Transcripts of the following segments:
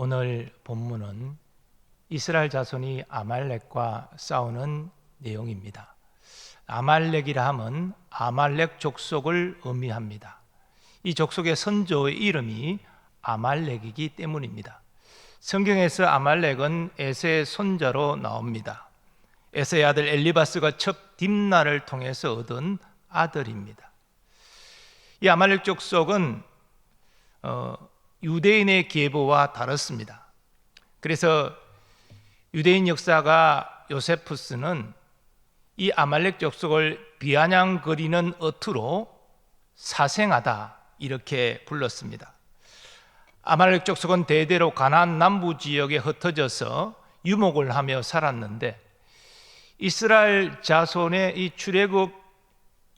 오늘 본문은 이스라엘 자손이 아말렉과 싸우는 내용입니다. 아말렉이라 함은 아말렉 족속을 의미합니다. 이 족속의 선조의 이름이 아말렉이기 때문입니다. 성경에서 아말렉은 에서의 손자로 나옵니다. 에서의 아들 엘리바스가 첩 딥나를 통해서 얻은 아들입니다. 이 아말렉 족속은 유대인의 계보와 다릅니다. 그래서 유대인 역사가 요세푸스는 이 아말렉 족속을 비아냥거리는 어투로 사생하다 이렇게 불렀습니다. 아말렉 족속은 대대로 가나안 남부 지역에 흩어져서 유목을 하며 살았는데 이스라엘 자손의 이 출애굽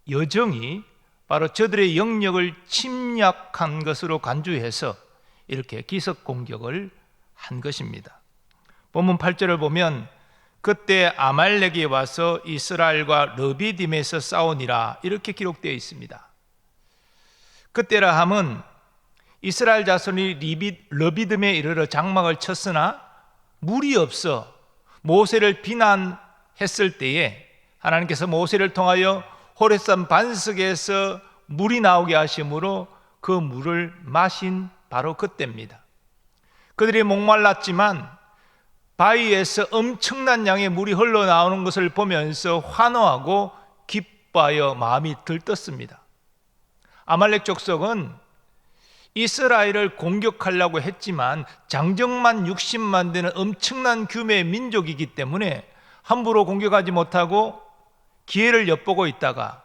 여정이 바로 저들의 영역을 침략한 것으로 간주해서 이렇게 기습 공격을 한 것입니다. 본문 8절을 보면 그때 아말렉이 와서 이스라엘과 르비딤에서 싸우니라 이렇게 기록되어 있습니다. 그때라 함은 이스라엘 자손이 르비딤에 이르러 장막을 쳤으나 물이 없어 모세를 비난했을 때에 하나님께서 모세를 통하여 호렙산 반석에서 물이 나오게 하심으로 그 물을 마신 바로 그때입니다. 그들이 목말랐지만 바위에서 엄청난 양의 물이 흘러나오는 것을 보면서 환호하고 기뻐하여 마음이 들떴습니다. 아말렉 족속은 이스라엘을 공격하려고 했지만 장정만 60만 되는 엄청난 규모의 민족이기 때문에 함부로 공격하지 못하고 기회를 엿보고 있다가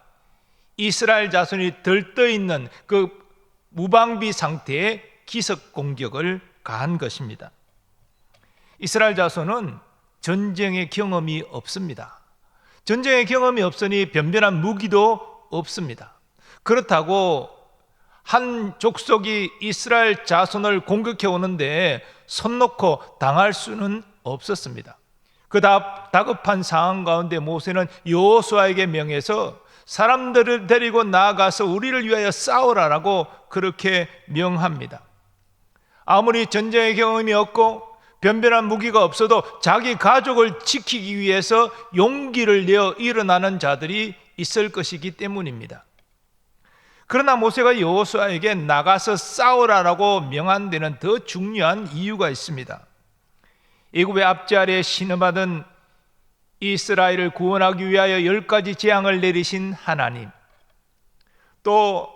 이스라엘 자손이 들떠있는 그 무방비 상태의 기습 공격을 가한 것입니다. 이스라엘 자손은 전쟁의 경험이 없습니다. 전쟁의 경험이 없으니 변변한 무기도 없습니다. 그렇다고 한 족속이 이스라엘 자손을 공격해 오는데 손 놓고 당할 수는 없었습니다. 그 다급한 상황 가운데 모세는 여호수아에게 명해서 사람들을 데리고 나아가서 우리를 위하여 싸우라라고 그렇게 명합니다. 아무리 전쟁의 경험이 없고 변변한 무기가 없어도 자기 가족을 지키기 위해서 용기를 내어 일어나는 자들이 있을 것이기 때문입니다. 그러나 모세가 여호수아에게 나가서 싸우라라고 명한 데는 더 중요한 이유가 있습니다. 애굽의 앞지 아래에 신음하던 이스라엘을 구원하기 위하여 10가지 재앙을 내리신 하나님, 또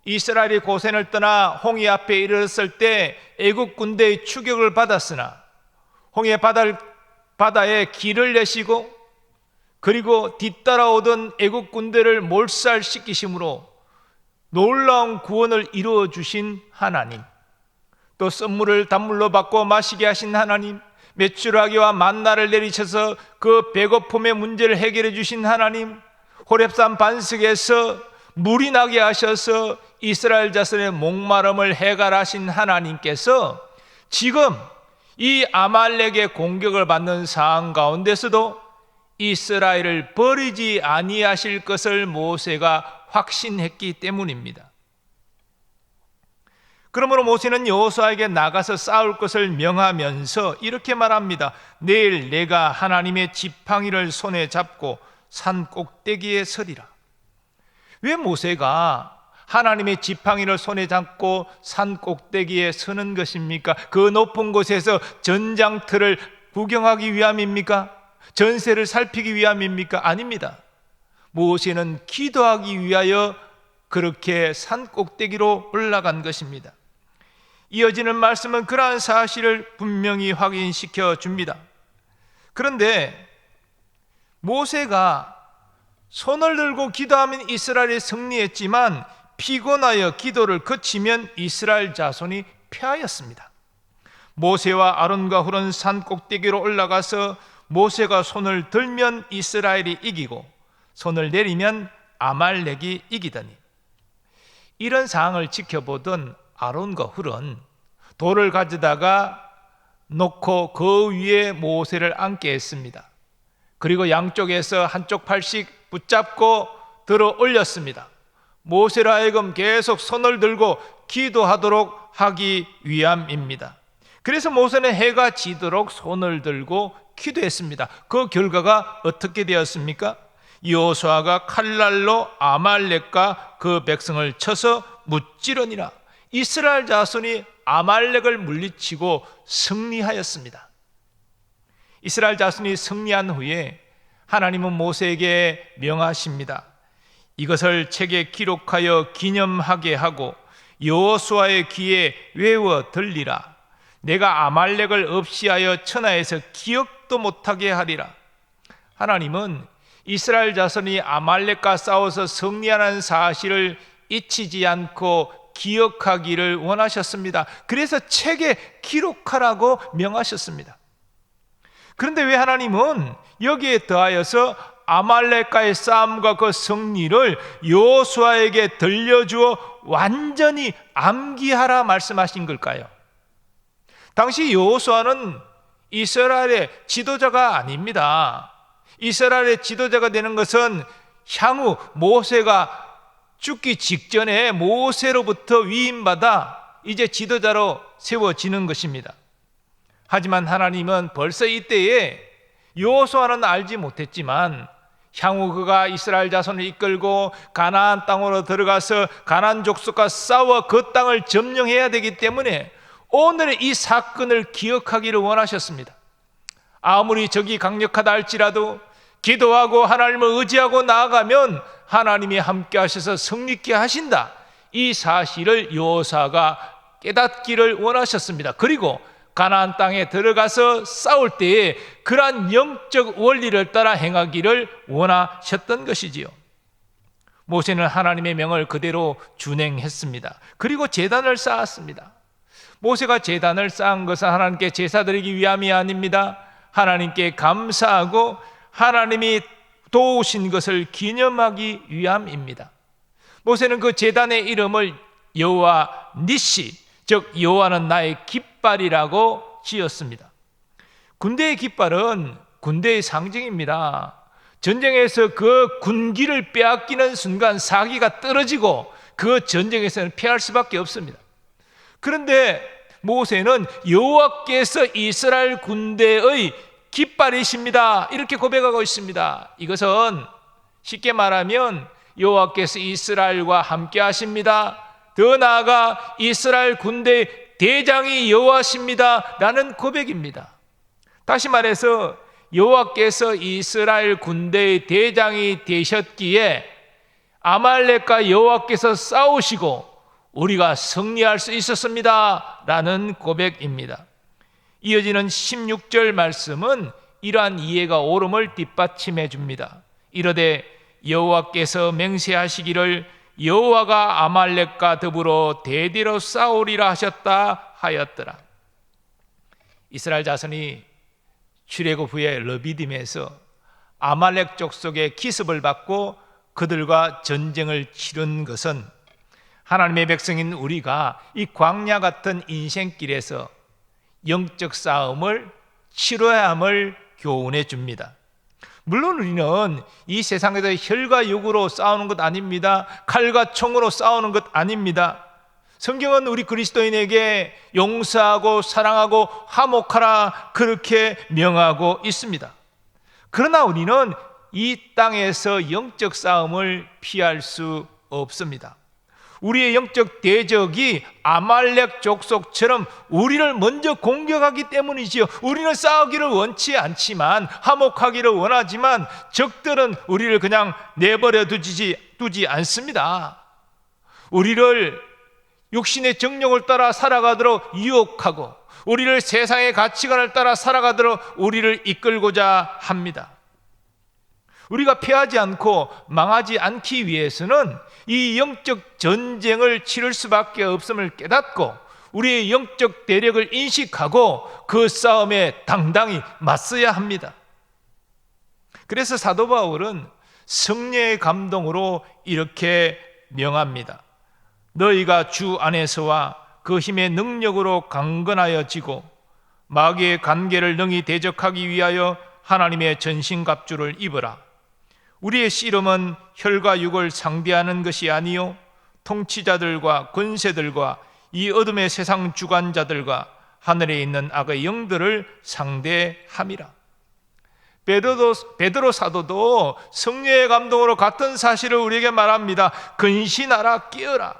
이스라엘이 고센을 떠나 홍해 앞에 이르렀을 때 애굽 군대의 추격을 받았으나 홍해 바다에 길을 내시고 그리고 뒤따라오던 애굽 군대를 몰살시키심으로 놀라운 구원을 이루어 주신 하나님, 또 썬물을 단물로 바꿔 마시게 하신 하나님, 메추라기와 만나를 내리셔서 그 배고픔의 문제를 해결해 주신 하나님, 호렙산 반석에서 물이 나게 하셔서 이스라엘 자손의 목마름을 해결하신 하나님께서 지금 이 아말렉의 공격을 받는 상황 가운데서도 이스라엘을 버리지 아니하실 것을 모세가 확신했기 때문입니다. 그러므로 모세는 여호수아에게 나가서 싸울 것을 명하면서 이렇게 말합니다. 내일 내가 하나님의 지팡이를 손에 잡고 산 꼭대기에 서리라. 왜 모세가 하나님의 지팡이를 손에 잡고 산 꼭대기에 서는 것입니까? 그 높은 곳에서 전장터를 구경하기 위함입니까? 전세를 살피기 위함입니까? 아닙니다. 모세는 기도하기 위하여 그렇게 산 꼭대기로 올라간 것입니다. 이어지는 말씀은 그러한 사실을 분명히 확인시켜 줍니다. 그런데 모세가 손을 들고 기도하면 이스라엘이 승리했지만 피곤하여 기도를 그치면 이스라엘 자손이 패하였습니다. 모세와 아론과 훌은 산 꼭대기로 올라가서 모세가 손을 들면 이스라엘이 이기고 손을 내리면 아말렉이 이기더니 이런 상황을 지켜보던 아론과 훌은 돌을 가져다가 놓고 그 위에 모세를 앉게 했습니다. 그리고 양쪽에서 한쪽 팔씩 붙잡고 들어 올렸습니다. 모세로 하여금 계속 손을 들고 기도하도록 하기 위함입니다. 그래서 모세는 해가 지도록 손을 들고 기도했습니다. 그 결과가 어떻게 되었습니까? 여호수아가 칼날로 아말렉과 그 백성을 쳐서 무찌르니라. 이스라엘 자손이 아말렉을 물리치고 승리하였습니다. 이스라엘 자손이 승리한 후에 하나님은 모세에게 명하십니다. 이것을 책에 기록하여 기념하게 하고 여호수아의 귀에 외워 들리라. 내가 아말렉을 없이하여 천하에서 기억도 못하게 하리라. 하나님은 이스라엘 자손이 아말렉과 싸워서 승리하는 사실을 잊히지 않고 기억하기를 원하셨습니다. 그래서 책에 기록하라고 명하셨습니다. 그런데 왜 하나님은 여기에 더하여서 아말렉과의 싸움과 그 승리를 여호수아에게 들려주어 완전히 암기하라 말씀하신 걸까요? 당시 여호수아는 이스라엘의 지도자가 아닙니다. 이스라엘의 지도자가 되는 것은 향후 모세가 죽기 직전에 모세로부터 위임받아 이제 지도자로 세워지는 것입니다. 하지만 하나님은 벌써 이때에 여호수아는 알지 못했지만 향후 그가 이스라엘 자손을 이끌고 가나안 땅으로 들어가서 가나안 족속과 싸워 그 땅을 점령해야 되기 때문에 오늘의 이 사건을 기억하기를 원하셨습니다. 아무리 적이 강력하다 할지라도 기도하고 하나님을 의지하고 나아가면 하나님이 함께 하셔서 승리케 하신다. 이 사실을 여호수아가 깨닫기를 원하셨습니다. 그리고 가나안 땅에 들어가서 싸울 때에 그러한 영적 원리를 따라 행하기를 원하셨던 것이지요. 모세는 하나님의 명을 그대로 준행했습니다. 그리고 제단을 쌓았습니다. 모세가 제단을 쌓은 것은 하나님께 제사 드리기 위함이 아닙니다. 하나님께 감사하고 하나님이 도우신 것을 기념하기 위함입니다. 모세는 그 제단의 이름을 여호와 니시, 즉 여호와는 나의 깃발이라고 지었습니다. 군대의 깃발은 군대의 상징입니다. 전쟁에서 그 군기를 빼앗기는 순간 사기가 떨어지고 그 전쟁에서는 패할 수밖에 없습니다. 그런데 모세는 여호와께서 이스라엘 군대의 깃발이십니다. 이렇게 고백하고 있습니다. 이것은 쉽게 말하면 여호와께서 이스라엘과 함께 하십니다. 더 나아가 이스라엘 군대의 대장이 여호와십니다. 라는 고백입니다. 다시 말해서 여호와께서 이스라엘 군대의 대장이 되셨기에 아말렉과 여호와께서 싸우시고 우리가 승리할 수 있었습니다. 라는 고백입니다. 이어지는 16절 말씀은 이러한 이해가 옳음을 뒷받침해 줍니다. 이르되 여호와께서 맹세하시기를 여호와가 아말렉과 더불어 대대로 싸우리라 하셨다 하였더라. 이스라엘 자손이 출애굽 후에 르비딤에서 아말렉 족속의 기습을 받고 그들과 전쟁을 치른 것은 하나님의 백성인 우리가 이 광야 같은 인생길에서 영적 싸움을 치러야 함을 교훈해 줍니다. 물론 우리는 이 세상에서 혈과 육으로 싸우는 것 아닙니다. 칼과 총으로 싸우는 것 아닙니다. 성경은 우리 그리스도인에게 용서하고 사랑하고 화목하라 그렇게 명하고 있습니다. 그러나 우리는 이 땅에서 영적 싸움을 피할 수 없습니다. 우리의 영적 대적이 아말렉 족속처럼 우리를 먼저 공격하기 때문이지요. 우리는 싸우기를 원치 않지만, 화목하기를 원하지만 적들은 우리를 그냥 내버려 두지 않습니다. 우리를 육신의 정욕을 따라 살아가도록 유혹하고 우리를 세상의 가치관을 따라 살아가도록 우리를 이끌고자 합니다. 우리가 패하지 않고 망하지 않기 위해서는 이 영적 전쟁을 치를 수밖에 없음을 깨닫고 우리의 영적 대력을 인식하고 그 싸움에 당당히 맞서야 합니다. 그래서 사도 바울은 성령의 감동으로 이렇게 명합니다. 너희가 주 안에서와 그 힘의 능력으로 강건하여지고 마귀의 관계를 능히 대적하기 위하여 하나님의 전신갑주를 입으라. 우리의 씨름은 혈과 육을 상대하는 것이 아니요 통치자들과 권세들과 이 어둠의 세상 주관자들과 하늘에 있는 악의 영들을 상대함이라. 베드로 사도도 성령의 감동으로 같은 사실을 우리에게 말합니다. 근신하라, 깨어라.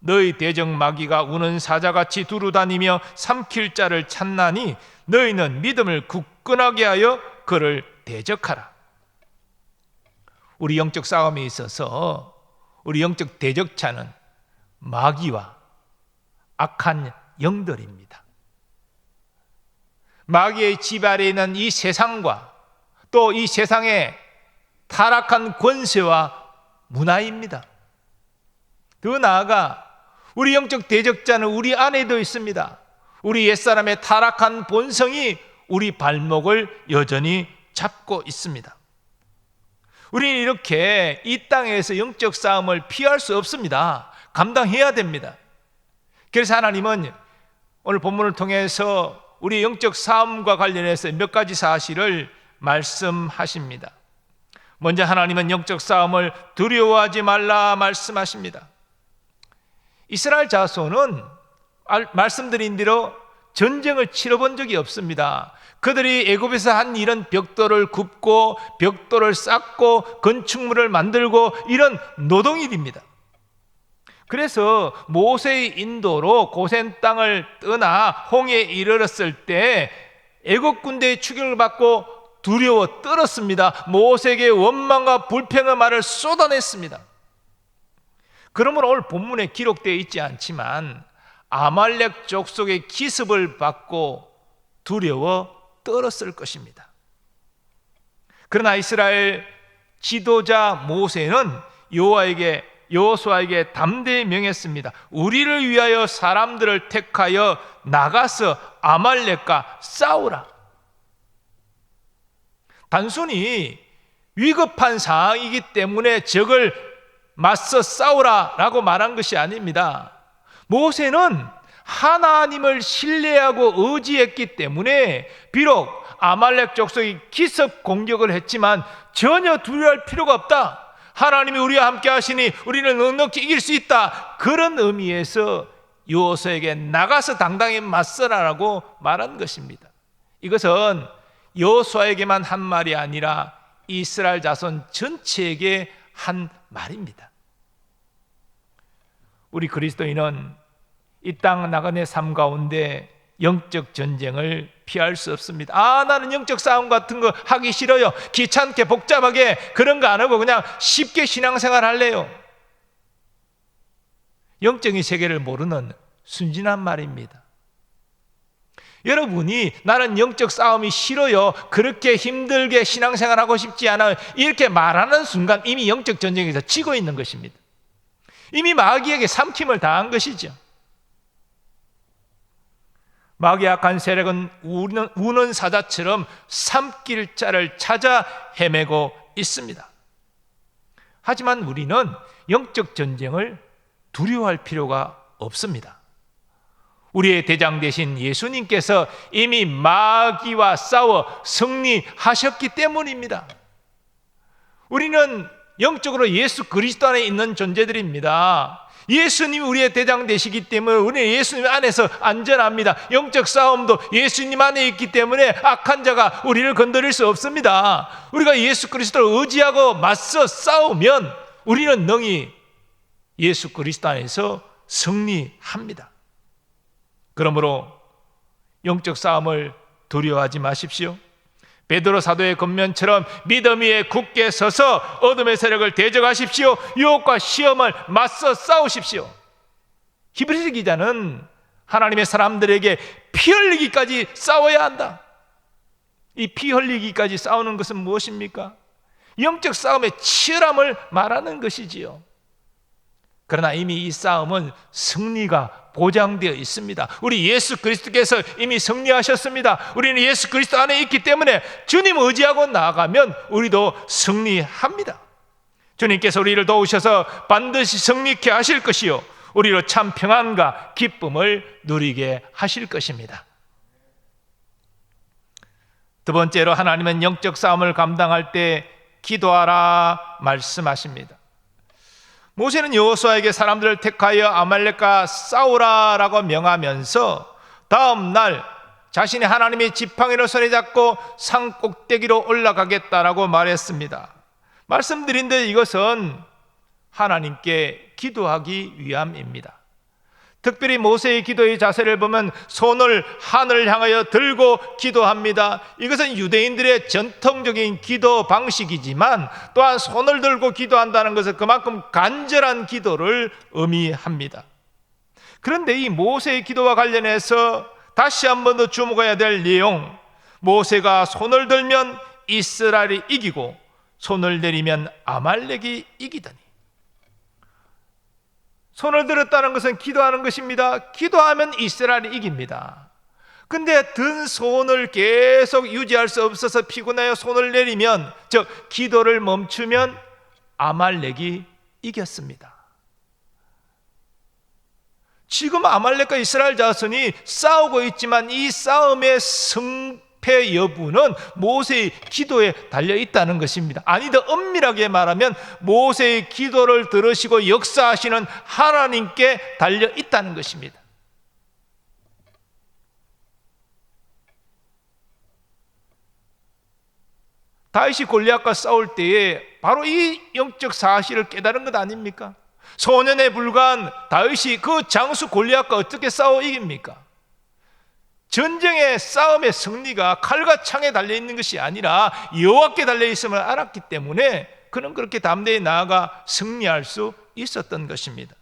너희 대적 마귀가 우는 사자같이 두루다니며 삼킬 자를 찾나니 너희는 믿음을 굳건하게 하여 그를 대적하라. 우리 영적 싸움에 있어서 우리 영적 대적자는 마귀와 악한 영들입니다. 마귀의 집 아래에 있는 이 세상과 또 이 세상의 타락한 권세와 문화입니다. 더 나아가 우리 영적 대적자는 우리 안에도 있습니다. 우리 옛사람의 타락한 본성이 우리 발목을 여전히 잡고 있습니다. 우리는 이렇게 이 땅에서 영적 싸움을 피할 수 없습니다. 감당해야 됩니다. 그래서 하나님은 오늘 본문을 통해서 우리 영적 싸움과 관련해서 몇 가지 사실을 말씀하십니다. 먼저 하나님은 영적 싸움을 두려워하지 말라 말씀하십니다. 이스라엘 자손은 말씀드린 대로 전쟁을 치러본 적이 없습니다. 그들이 애굽에서 한 일은 벽돌을 굽고 벽돌을 쌓고 건축물을 만들고 이런 노동일입니다. 그래서 모세의 인도로 고센 땅을 떠나 홍해에 이르렀을 때 애굽 군대의 추격을 받고 두려워 떨었습니다. 모세에게 원망과 불평의 말을 쏟아냈습니다. 그러므로 오늘 본문에 기록되어 있지 않지만 아말렉 족속의 기습을 받고 두려워 떨었을 것입니다. 그러나 이스라엘 지도자 모세는 여호수아에게 담대히 명했습니다. 우리를 위하여 사람들을 택하여 나가서 아말렉과 싸우라. 단순히 위급한 상황이기 때문에 적을 맞서 싸우라라고 말한 것이 아닙니다. 모세는 하나님을 신뢰하고 의지했기 때문에 비록 아말렉 족속이 기습 공격을 했지만 전혀 두려워할 필요가 없다. 하나님이 우리와 함께 하시니 우리는 넉넉히 이길 수 있다. 그런 의미에서 여호수아에게 나가서 당당히 맞서라라고 말한 것입니다. 이것은 여호수아에게만 한 말이 아니라 이스라엘 자손 전체에게 한 말입니다. 우리 그리스도인은 이 땅 나그네 삶 가운데 영적 전쟁을 피할 수 없습니다. 나는 영적 싸움 같은 거 하기 싫어요. 귀찮게 복잡하게 그런 거 안 하고 그냥 쉽게 신앙생활 할래요. 영적인 세계를 모르는 순진한 말입니다. 여러분이 나는 영적 싸움이 싫어요, 그렇게 힘들게 신앙생활 하고 싶지 않아요, 이렇게 말하는 순간 이미 영적 전쟁에서 지고 있는 것입니다. 이미 마귀에게 삼킴을 당한 것이죠. 마귀의 악한 세력은 우는 사자처럼 삼킬 자를 찾아 헤매고 있습니다. 하지만 우리는 영적 전쟁을 두려워할 필요가 없습니다. 우리의 대장 되신 예수님께서 이미 마귀와 싸워 승리하셨기 때문입니다. 우리는 영적으로 예수 그리스도 안에 있는 존재들입니다. 예수님이 우리의 대장 되시기 때문에 우리는 예수님 안에서 안전합니다. 영적 싸움도 예수님 안에 있기 때문에 악한 자가 우리를 건드릴 수 없습니다. 우리가 예수 그리스도를 의지하고 맞서 싸우면 우리는 능히 예수 그리스도 안에서 승리합니다. 그러므로 영적 싸움을 두려워하지 마십시오. 베드로 사도의 권면처럼 믿음 위에 굳게 서서 어둠의 세력을 대적하십시오. 유혹과 시험을 맞서 싸우십시오. 히브리서 기자는 하나님의 사람들에게 피 흘리기까지 싸워야 한다. 이 피 흘리기까지 싸우는 것은 무엇입니까? 영적 싸움의 치열함을 말하는 것이지요. 그러나 이미 이 싸움은 승리가 보장되어 있습니다. 우리 예수 그리스도께서 이미 승리하셨습니다. 우리는 예수 그리스도 안에 있기 때문에 주님 의지하고 나아가면 우리도 승리합니다. 주님께서 우리를 도우셔서 반드시 승리케 하실 것이요, 우리로 참 평안과 기쁨을 누리게 하실 것입니다. 두 번째로 하나님은 영적 싸움을 감당할 때 기도하라 말씀하십니다. 모세는 여호수아에게 사람들을 택하여 아말렉과 싸우라라고 명하면서 다음 날 자신이 하나님의 지팡이를 손에 잡고 산 꼭대기로 올라가겠다라고 말했습니다. 말씀드린 데 이것은 하나님께 기도하기 위함입니다. 특별히 모세의 기도의 자세를 보면 손을 하늘을 향하여 들고 기도합니다. 이것은 유대인들의 전통적인 기도 방식이지만 또한 손을 들고 기도한다는 것은 그만큼 간절한 기도를 의미합니다. 그런데 이 모세의 기도와 관련해서 다시 한 번 더 주목해야 될 내용, 모세가 손을 들면 이스라엘이 이기고 손을 내리면 아말렉이 이기더니. 손을 들었다는 것은 기도하는 것입니다. 기도하면 이스라엘이 이깁니다. 근데 든 손을 계속 유지할 수 없어서 피곤하여 손을 내리면, 즉 기도를 멈추면 아말렉이 이겼습니다. 지금 아말렉과 이스라엘 자손이 싸우고 있지만 이 싸움의 승패 여부는 모세의 기도에 달려 있다는 것입니다. 아니, 더 엄밀하게 말하면 모세의 기도를 들으시고 역사하시는 하나님께 달려 있다는 것입니다. 다윗이 골리앗과 싸울 때에 바로 이 영적 사실을 깨달은 것 아닙니까? 소년에 불과한 다윗이 그 장수 골리앗과 어떻게 싸워 이깁니까? 전쟁의 싸움의 승리가 칼과 창에 달려있는 것이 아니라 여호와께 달려있음을 알았기 때문에 그는 그렇게 담대히 나아가 승리할 수 있었던 것입니다.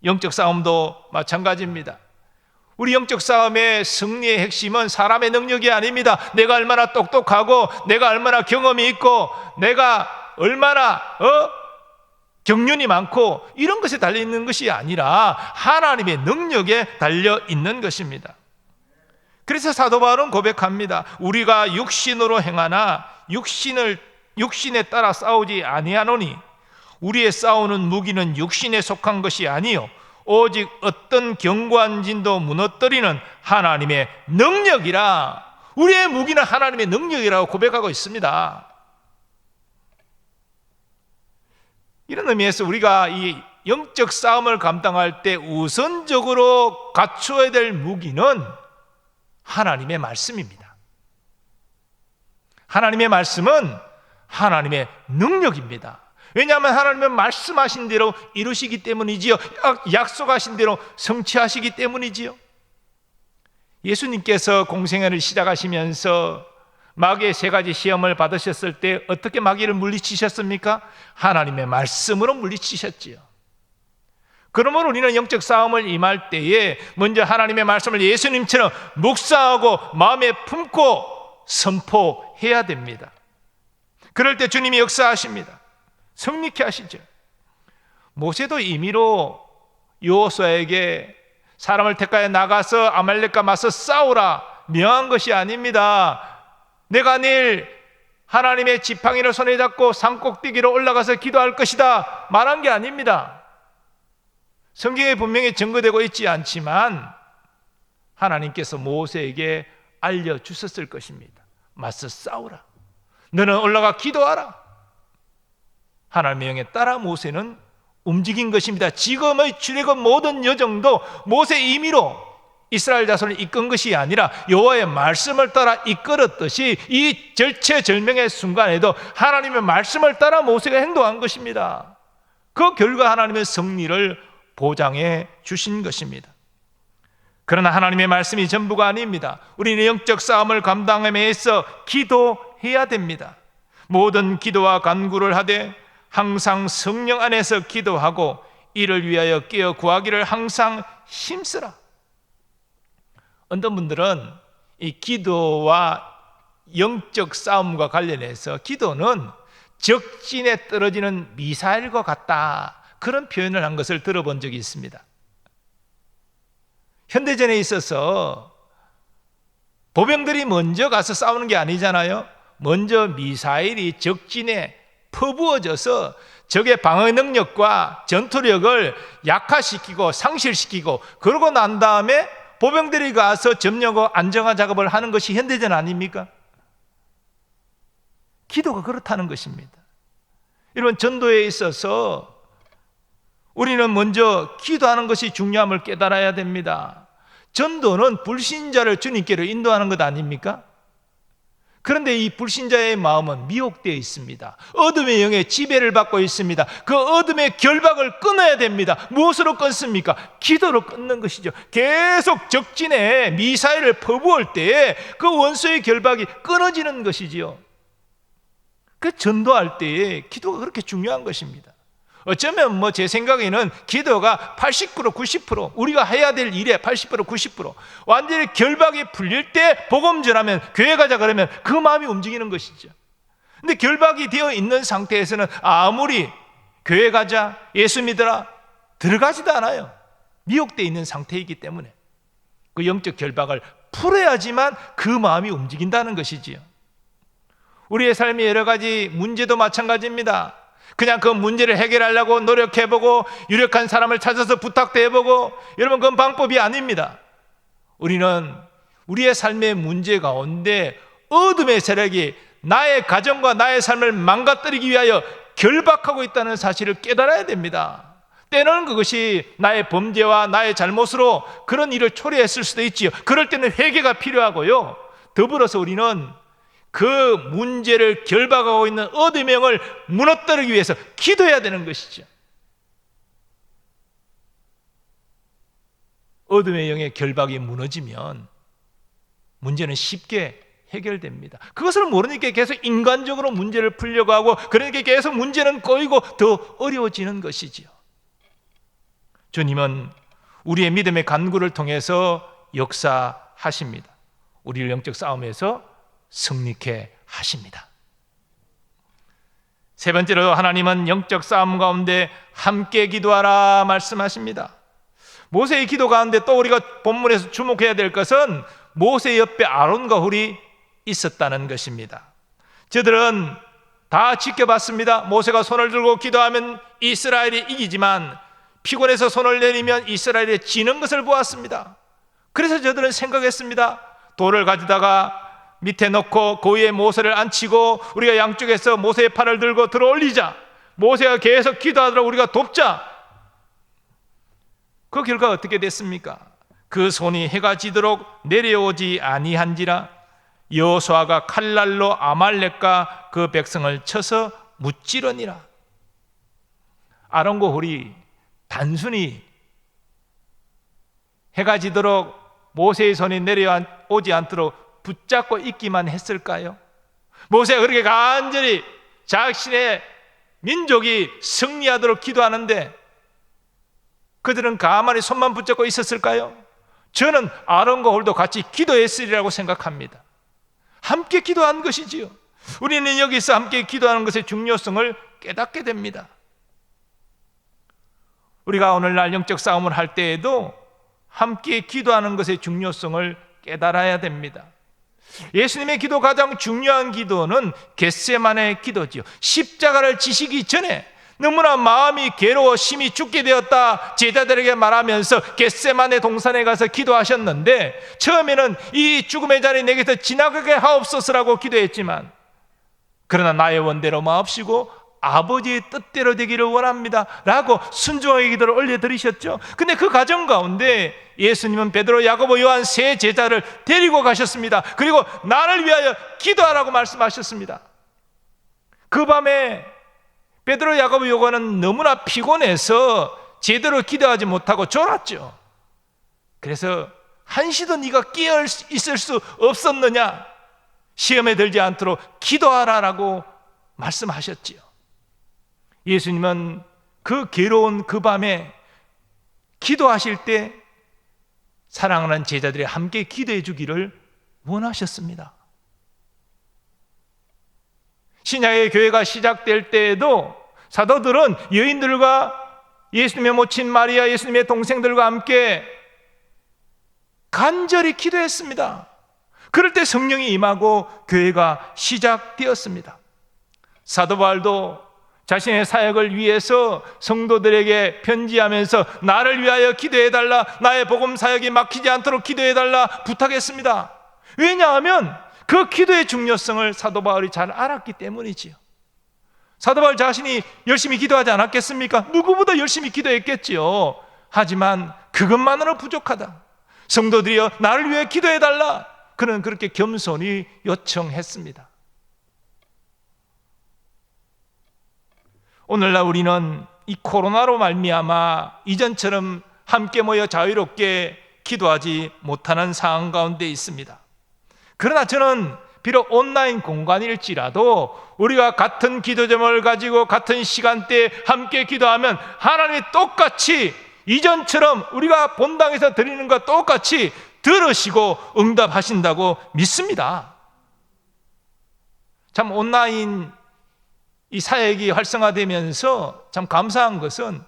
영적 싸움도 마찬가지입니다. 우리 영적 싸움의 승리의 핵심은 사람의 능력이 아닙니다. 내가 얼마나 똑똑하고 내가 얼마나 경험이 있고 내가 얼마나 경륜이 많고 이런 것에 달려있는 것이 아니라 하나님의 능력에 달려있는 것입니다. 그래서 사도 바울은 고백합니다. 우리가 육신으로 행하나 육신에 따라 싸우지 아니하노니 우리의 싸우는 무기는 육신에 속한 것이 아니요 오직 어떤 견고한 진도 무너뜨리는 하나님의 능력이라. 우리의 무기는 하나님의 능력이라고 고백하고 있습니다. 이런 의미에서 우리가 이 영적 싸움을 감당할 때 우선적으로 갖추어야 될 무기는 하나님의 말씀입니다. 하나님의 말씀은 하나님의 능력입니다. 왜냐하면 하나님은 말씀하신 대로 이루시기 때문이지요. 약속하신 대로 성취하시기 때문이지요. 예수님께서 공생애를 시작하시면서 마귀의 세 가지 시험을 받으셨을 때 어떻게 마귀를 물리치셨습니까? 하나님의 말씀으로 물리치셨지요. 그러므로 우리는 영적 싸움을 임할 때에 먼저 하나님의 말씀을 예수님처럼 묵상하고 마음에 품고 선포해야 됩니다. 그럴 때 주님이 역사하십니다. 성립케 하시죠. 모세도 임의로 여호수아에게 사람을 택하여 나가서 아말렉과 맞서 싸우라 명한 것이 아닙니다. 내가 내일 하나님의 지팡이를 손에 잡고 산꼭대기로 올라가서 기도할 것이다 말한 게 아닙니다. 성경에 분명히 증거되고 있지 않지만 하나님께서 모세에게 알려주셨을 것입니다. 맞서 싸우라. 너는 올라가 기도하라. 하나님의 명에 따라 모세는 움직인 것입니다. 지금의 출애굽 모든 여정도 모세 임의로 이스라엘 자손을 이끈 것이 아니라 여호와의 말씀을 따라 이끌었듯이 이 절체절명의 순간에도 하나님의 말씀을 따라 모세가 행동한 것입니다. 그 결과 하나님의 승리를 보장해 주신 것입니다. 그러나 하나님의 말씀이 전부가 아닙니다. 우리는 영적 싸움을 감당함에 있어 기도해야 됩니다. 모든 기도와 간구를 하되 항상 성령 안에서 기도하고 이를 위하여 깨어 구하기를 항상 힘쓰라. 어떤 분들은 이 기도와 영적 싸움과 관련해서 기도는 적진에 떨어지는 미사일과 같다, 그런 표현을 한 것을 들어본 적이 있습니다. 현대전에 있어서 보병들이 먼저 가서 싸우는 게 아니잖아요. 먼저 미사일이 적진에 퍼부어져서 적의 방어 능력과 전투력을 약화시키고 상실시키고 그러고 난 다음에 보병들이 가서 점령하고 안정화 작업을 하는 것이 현대전 아닙니까? 기도가 그렇다는 것입니다. 이런 전도에 있어서 우리는 먼저 기도하는 것이 중요함을 깨달아야 됩니다. 전도는 불신자를 주님께로 인도하는 것 아닙니까? 그런데 이 불신자의 마음은 미혹되어 있습니다. 어둠의 영의 지배를 받고 있습니다. 그 어둠의 결박을 끊어야 됩니다. 무엇으로 끊습니까? 기도로 끊는 것이죠. 계속 적진에 미사일을 퍼부을 때에 그 원수의 결박이 끊어지는 것이지요. 그 전도할 때에 기도가 그렇게 중요한 것입니다. 어쩌면 제 생각에는 기도가 80% 90% 우리가 해야 될 일에 80% 90% 완전히 결박이 풀릴 때 복음 전하면 교회 가자 그러면 그 마음이 움직이는 것이죠. 근데 결박이 되어 있는 상태에서는 아무리 교회 가자 예수 믿어라 들어가지도 않아요. 미혹되어 있는 상태이기 때문에 그 영적 결박을 풀어야지만 그 마음이 움직인다는 것이지요. 우리의 삶의 여러 가지 문제도 마찬가지입니다. 그냥 그 문제를 해결하려고 노력해보고 유력한 사람을 찾아서 부탁도 해보고, 여러분 그건 방법이 아닙니다. 우리는 우리의 삶의 문제 가운데 어둠의 세력이 나의 가정과 나의 삶을 망가뜨리기 위하여 결박하고 있다는 사실을 깨달아야 됩니다. 때로는 그것이 나의 범죄와 나의 잘못으로 그런 일을 초래했을 수도 있지요. 그럴 때는 회개가 필요하고요, 더불어서 우리는 그 문제를 결박하고 있는 어둠의 영을 무너뜨리기 위해서 기도해야 되는 것이죠. 어둠의 영의 결박이 무너지면 문제는 쉽게 해결됩니다. 그것을 모르니까 계속 인간적으로 문제를 풀려고 하고, 그러니까 계속 문제는 꼬이고 더 어려워지는 것이지요. 주님은 우리의 믿음의 간구를 통해서 역사하십니다. 우리를 영적 싸움에서 승리케 하십니다. 세 번째로 하나님은 영적 싸움 가운데 함께 기도하라 말씀하십니다. 모세의 기도 가운데 또 우리가 본문에서 주목해야 될 것은 모세 옆에 아론과 훌이 있었다는 것입니다. 저들은 다 지켜봤습니다. 모세가 손을 들고 기도하면 이스라엘이 이기지만 피곤해서 손을 내리면 이스라엘이 지는 것을 보았습니다. 그래서 저들은 생각했습니다. 돌을 가져다가 밑에 놓고 그 위에 모세를 앉히고 우리가 양쪽에서 모세의 팔을 들고 들어 올리자, 모세가 계속 기도하도록 우리가 돕자. 그 결과 어떻게 됐습니까? 그 손이 해가 지도록 내려오지 아니한지라 여호수아가 칼날로 아말렉과 그 백성을 쳐서 무찌르니라. 아론과 훌이 단순히 해가 지도록 모세의 손이 내려오지 않도록 붙잡고 있기만 했을까요? 모세가 그렇게 간절히 자신의 민족이 승리하도록 기도하는데 그들은 가만히 손만 붙잡고 있었을까요? 저는 아론과 훌도 같이 기도했으리라고 생각합니다. 함께 기도한 것이지요. 우리는 여기서 함께 기도하는 것의 중요성을 깨닫게 됩니다. 우리가 오늘날 영적 싸움을 할 때에도 함께 기도하는 것의 중요성을 깨달아야 됩니다. 예수님의 기도 가장 중요한 기도는 겟세마네 기도지요. 십자가를 지시기 전에 너무나 마음이 괴로워 심히 죽게 되었다 제자들에게 말하면서 겟세마네 동산에 가서 기도하셨는데, 처음에는 이 죽음의 자리 내게서 지나가게 하옵소서라고 기도했지만, 그러나 나의 원대로 마옵시고 아버지의 뜻대로 되기를 원합니다 라고 순종의 기도를 올려드리셨죠. 근데 그 과정 가운데 예수님은 베드로, 야고보, 요한 세 제자를 데리고 가셨습니다. 그리고 나를 위하여 기도하라고 말씀하셨습니다. 그 밤에 베드로, 야고보, 요한은 너무나 피곤해서 제대로 기도하지 못하고 졸았죠. 그래서 한시도 네가 깨어 있을 수 없었느냐, 시험에 들지 않도록 기도하라라고 말씀하셨지요. 예수님은 그 괴로운 그 밤에 기도하실 때 사랑하는 제자들이 함께 기도해 주기를 원하셨습니다. 신약의 교회가 시작될 때에도 사도들은 여인들과 예수님의 모친 마리아, 예수님의 동생들과 함께 간절히 기도했습니다. 그럴 때 성령이 임하고 교회가 시작되었습니다. 사도 바울도 자신의 사역을 위해서 성도들에게 편지하면서 나를 위하여 기도해달라, 나의 복음 사역이 막히지 않도록 기도해달라 부탁했습니다. 왜냐하면 그 기도의 중요성을 사도 바울이 잘 알았기 때문이지요. 사도 바울 자신이 열심히 기도하지 않았겠습니까? 누구보다 열심히 기도했겠지요. 하지만 그것만으로 부족하다. 성도들이여 나를 위해 기도해달라. 그는 그렇게 겸손히 요청했습니다. 오늘날 우리는 이 코로나로 말미암아 이전처럼 함께 모여 자유롭게 기도하지 못하는 상황 가운데 있습니다. 그러나 저는 비록 온라인 공간일지라도 우리가 같은 기도 제목을 가지고 같은 시간대에 함께 기도하면 하나님이 똑같이 이전처럼 우리가 본당에서 드리는 것과 똑같이 들으시고 응답하신다고 믿습니다. 참 온라인 이 사역이 활성화되면서 참 감사한 것은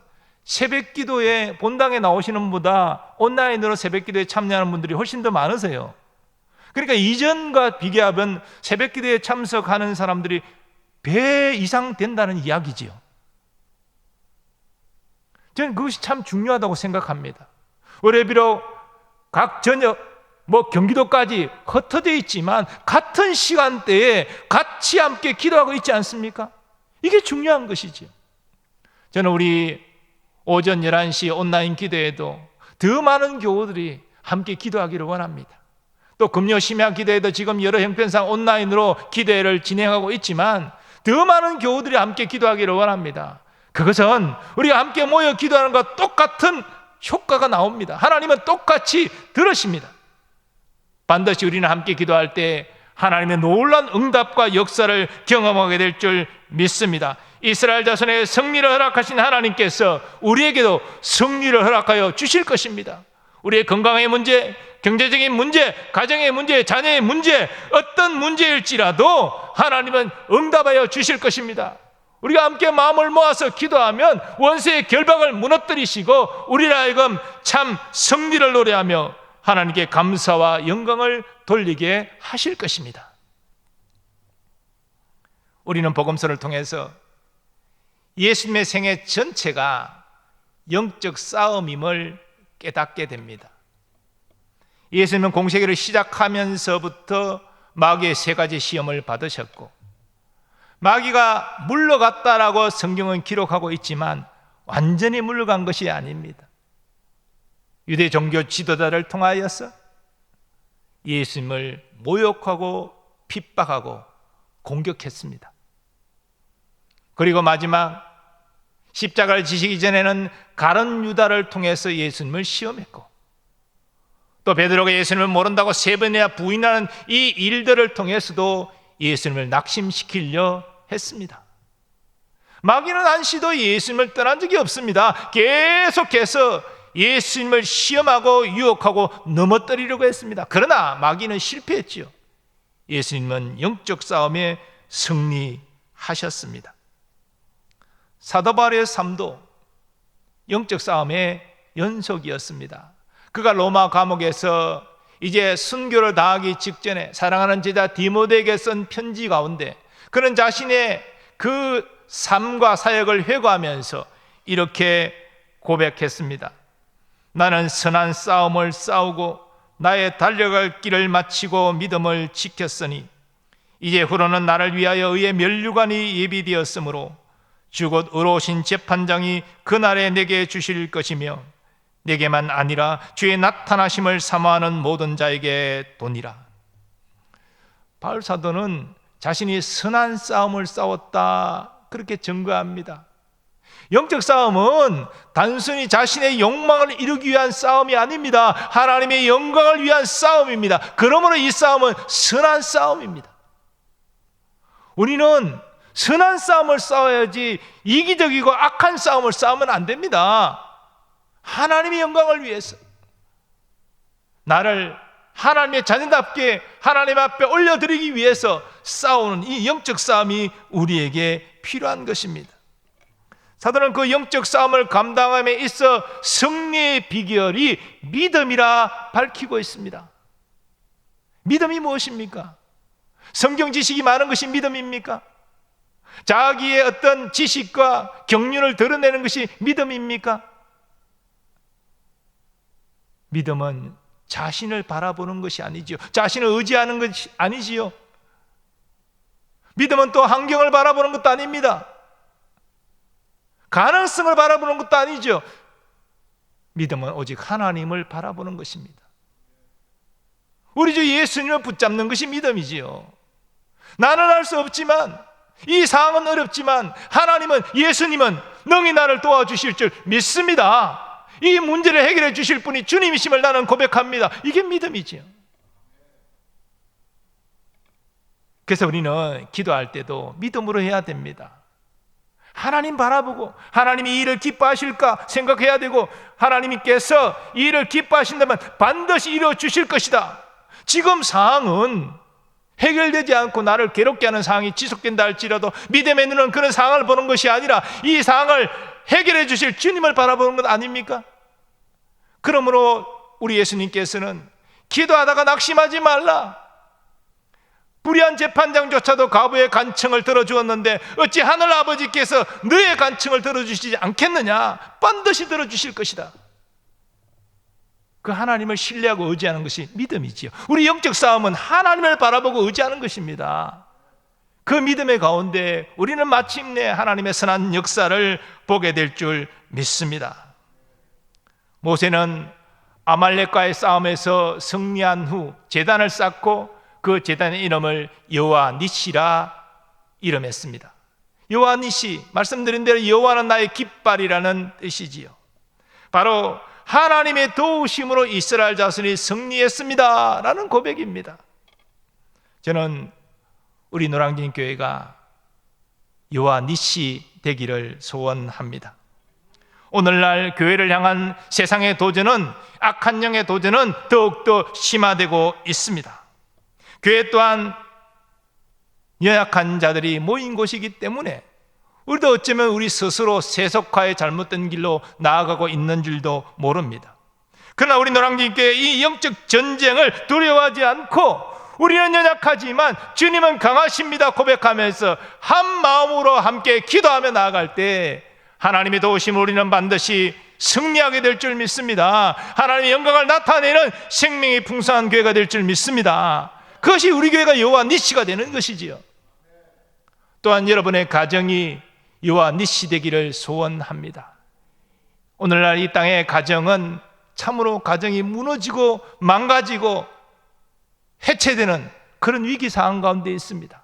새벽 기도에 본당에 나오시는 분보다 온라인으로 새벽 기도에 참여하는 분들이 훨씬 더 많으세요. 그러니까 이전과 비교하면 새벽 기도에 참석하는 사람들이 배 이상 된다는 이야기지요. 저는 그것이 참 중요하다고 생각합니다. 올해 비록 각 저녁 경기도까지 흩어져 있지만 같은 시간대에 같이 함께 기도하고 있지 않습니까? 이게 중요한 것이지요. 저는 우리 오전 11시 온라인 기도에도 더 많은 교우들이 함께 기도하기를 원합니다. 또 금요 심야 기도에도 지금 여러 형편상 온라인으로 기도회를 진행하고 있지만 더 많은 교우들이 함께 기도하기를 원합니다. 그것은 우리가 함께 모여 기도하는 것과 똑같은 효과가 나옵니다. 하나님은 똑같이 들으십니다. 반드시 우리는 함께 기도할 때 하나님의 놀라운 응답과 역사를 경험하게 될 줄 믿습니다. 이스라엘 자손에게 승리를 허락하신 하나님께서 우리에게도 승리를 허락하여 주실 것입니다. 우리의 건강의 문제, 경제적인 문제, 가정의 문제, 자녀의 문제, 어떤 문제일지라도 하나님은 응답하여 주실 것입니다. 우리가 함께 마음을 모아서 기도하면 원수의 결박을 무너뜨리시고 우리를 하여금 참 승리를 노래하며 하나님께 감사와 영광을 돌리게 하실 것입니다. 우리는 복음서를 통해서 예수님의 생애 전체가 영적 싸움임을 깨닫게 됩니다. 예수님은 공생애를 시작하면서부터 마귀의 3가지 시험을 받으셨고 마귀가 물러갔다라고 성경은 기록하고 있지만 완전히 물러간 것이 아닙니다. 유대 종교 지도자를 통하여서 예수님을 모욕하고 핍박하고 공격했습니다. 그리고 마지막 십자가를 지시기 전에는 가룟 유다를 통해서 예수님을 시험했고 또 베드로가 예수님을 모른다고 3번이나 부인하는 이 일들을 통해서도 예수님을 낙심시키려 했습니다. 마귀는 한시도 예수님을 떠난 적이 없습니다. 계속해서 예수님을 시험하고 유혹하고 넘어뜨리려고 했습니다. 그러나 마귀는 실패했지요. 예수님은 영적 싸움에 승리하셨습니다. 사도 바울의 삶도 영적 싸움의 연속이었습니다. 그가 로마 감옥에서 이제 순교를 당하기 직전에 사랑하는 제자 디모데에게 쓴 편지 가운데 그는 자신의 그 삶과 사역을 회고하면서 이렇게 고백했습니다. 나는 선한 싸움을 싸우고 나의 달려갈 길을 마치고 믿음을 지켰으니 이제후로는 나를 위하여 의의 면류관이 예비되었으므로 주 곧 의로우신 재판장이 그날에 내게 주실 것이며 내게만 아니라 주의 나타나심을 사모하는 모든 자에게 도니라. 바울 사도는 자신이 선한 싸움을 싸웠다 그렇게 증거합니다. 영적 싸움은 단순히 자신의 욕망을 이루기 위한 싸움이 아닙니다. 하나님의 영광을 위한 싸움입니다. 그러므로 이 싸움은 선한 싸움입니다. 우리는 선한 싸움을 싸워야지 이기적이고 악한 싸움을 싸우면 안 됩니다. 하나님의 영광을 위해서 나를 하나님의 자녀답게 하나님 앞에 올려드리기 위해서 싸우는 이 영적 싸움이 우리에게 필요한 것입니다. 사도는 그 영적 싸움을 감당함에 있어 승리의 비결이 믿음이라 밝히고 있습니다. 믿음이 무엇입니까? 성경 지식이 많은 것이 믿음입니까? 자기의 어떤 지식과 경륜을 드러내는 것이 믿음입니까? 믿음은 자신을 바라보는 것이 아니지요. 자신을 의지하는 것이 아니지요. 믿음은 또 환경을 바라보는 것도 아닙니다. 가능성을 바라보는 것도 아니죠. 믿음은 오직 하나님을 바라보는 것입니다. 우리 주 예수님을 붙잡는 것이 믿음이지요. 나는 할 수 없지만, 이 상황은 어렵지만 하나님은, 예수님은 능히 나를 도와주실 줄 믿습니다. 이 문제를 해결해 주실 분이 주님이심을 나는 고백합니다. 이게 믿음이지요. 그래서 우리는 기도할 때도 믿음으로 해야 됩니다. 하나님 바라보고 하나님이 이 일을 기뻐하실까 생각해야 되고, 하나님께서 이 일을 기뻐하신다면 반드시 이루어 주실 것이다. 지금 상황은 해결되지 않고 나를 괴롭게 하는 상황이 지속된다 할지라도 믿음의 눈은 그런 상황을 보는 것이 아니라 이 상황을 해결해 주실 주님을 바라보는 것 아닙니까? 그러므로 우리 예수님께서는 기도하다가 낙심하지 말라, 불의한 재판장조차도 과부의 간청을 들어주었는데 어찌 하늘 아버지께서 너의 간청을 들어주시지 않겠느냐? 반드시 들어주실 것이다. 그 하나님을 신뢰하고 의지하는 것이 믿음이지요. 우리 영적 싸움은 하나님을 바라보고 의지하는 것입니다. 그 믿음의 가운데 우리는 마침내 하나님의 선한 역사를 보게 될 줄 믿습니다. 모세는 아말렉과의 싸움에서 승리한 후 제단을 쌓고 그 제단의 이름을 여호와 니시라 이름했습니다. 여호와 니시, 말씀드린 대로 여호와는 나의 깃발이라는 뜻이지요. 바로 하나님의 도우심으로 이스라엘 자손이 승리했습니다 라는 고백입니다. 저는 우리 노량진 교회가 여호와 니시 되기를 소원합니다. 오늘날 교회를 향한 세상의 도전은, 악한 영의 도전은 더욱더 심화되고 있습니다. 교회 또한 연약한 자들이 모인 곳이기 때문에 우리도 어쩌면 우리 스스로 세속화의 잘못된 길로 나아가고 있는 줄도 모릅니다. 그러나 우리 노량진교회 이 영적 전쟁을 두려워하지 않고, 우리는 연약하지만 주님은 강하십니다 고백하면서 한 마음으로 함께 기도하며 나아갈 때 하나님의 도우심을 우리는 반드시 승리하게 될 줄 믿습니다. 하나님의 영광을 나타내는 생명이 풍성한 교회가 될 줄 믿습니다. 그것이 우리 교회가 여호와 니시가 되는 것이지요. 또한 여러분의 가정이 여호와 니시 되기를 소원합니다. 오늘날 이 땅의 가정은 참으로 가정이 무너지고 망가지고 해체되는 그런 위기 상황 가운데 있습니다.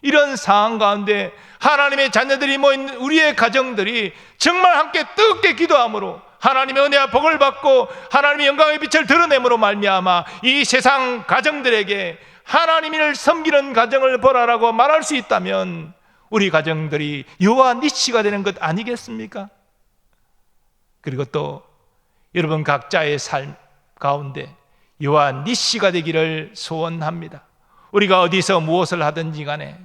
이런 상황 가운데 하나님의 자녀들이 모인 우리의 가정들이 정말 함께 뜨겁게 기도함으로 하나님의 은혜와 복을 받고 하나님의 영광의 빛을 드러냄으로 말미암아 이 세상 가정들에게 하나님을 섬기는 가정을 보라라고 말할 수 있다면 우리 가정들이 여호와 니시가 되는 것 아니겠습니까? 그리고 또 여러분 각자의 삶 가운데 여호와 니시가 되기를 소원합니다. 우리가 어디서 무엇을 하든지 간에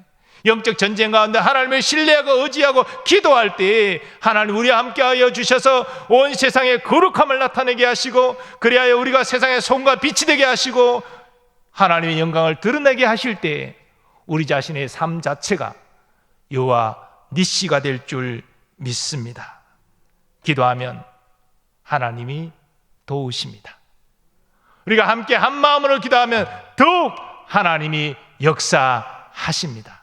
영적 전쟁 가운데 하나님을 신뢰하고 의지하고 기도할 때 하나님 우리와 함께하여 주셔서 온 세상에 거룩함을 나타내게 하시고, 그리하여 우리가 세상의 소금과 빛이 되게 하시고 하나님의 영광을 드러내게 하실 때 우리 자신의 삶 자체가 여호와 니시가 될 줄 믿습니다. 기도하면 하나님이 도우십니다. 우리가 함께 한 마음으로 기도하면 더욱 하나님이 역사하십니다.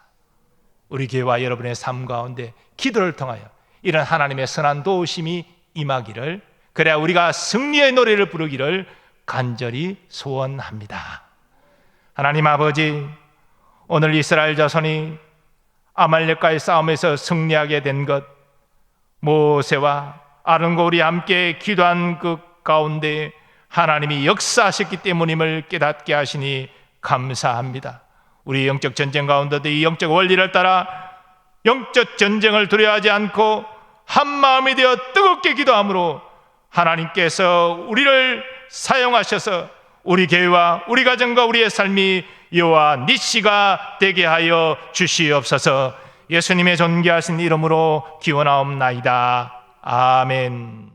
우리 교회와 여러분의 삶 가운데 기도를 통하여 이런 하나님의 선한 도우심이 임하기를, 그래야 우리가 승리의 노래를 부르기를 간절히 소원합니다. 하나님 아버지, 오늘 이스라엘 자손이 아말렉과의 싸움에서 승리하게 된 것, 모세와 아론과 우리 함께 기도한 그 가운데 하나님이 역사하셨기 때문임을 깨닫게 하시니 감사합니다. 우리 영적 전쟁 가운데도 이 영적 원리를 따라 영적 전쟁을 두려워하지 않고 한 마음이 되어 뜨겁게 기도함으로 하나님께서 우리를 사용하셔서 우리 교회와 우리 가정과 우리의 삶이 여호와 니시가 되게 하여 주시옵소서. 예수님의 존귀하신 이름으로 기원하옵나이다. 아멘.